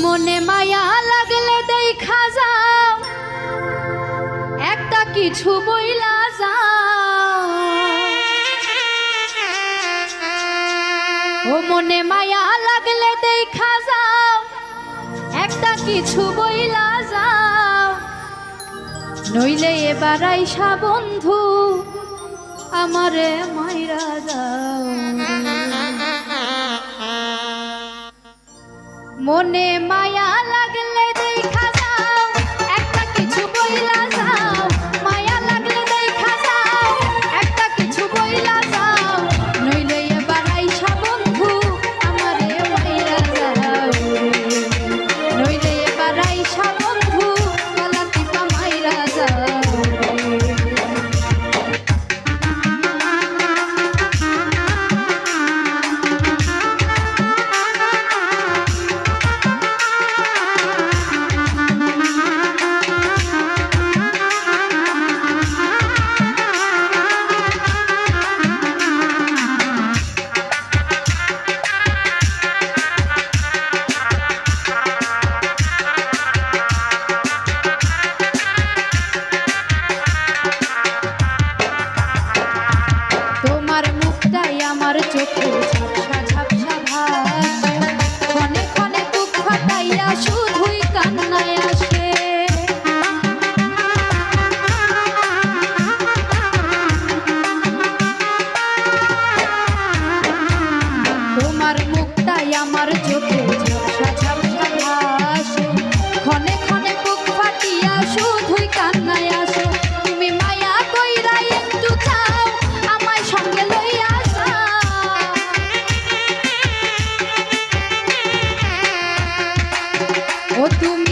মনে মায়া লাগলে দেখা যাও, একটা কিছু বইলা যাও। ও মনে মায়া লাগলে দেখা যাও, একটা কিছু বইলা যাও। নইলে এবার আইসা বন্ধু আমারে মাইরা যাও। মনে মায়া লাগলে দেখা যাও, একটা কিছু বইলা যাও। মায়া লাগলে দেখা যাও, একটা কিছু বইলা যাও। নইলে এবার আইসা বন্ধু আমারে মাইরা যাও। নইলে এবার আইসা বন্ধু গলা টিপা মাইরা যাও। আমার চোখে ঝাপসা ঝাপসা ভাস, ক্ষণে ক্ষণে বুক ফাটাইয়া শুধুই কান্নায় আসে। তোমার মুখটাই আমার চোখে ঝাপসা ঝাপসা ভাস, ক্ষণে ক্ষণে বুক ফাটিয়া শুধুই কান্নায় আসে। তুমি মায়া কইরা একটু চাও আমায় সঙ্গে লইয়া। ও তুমি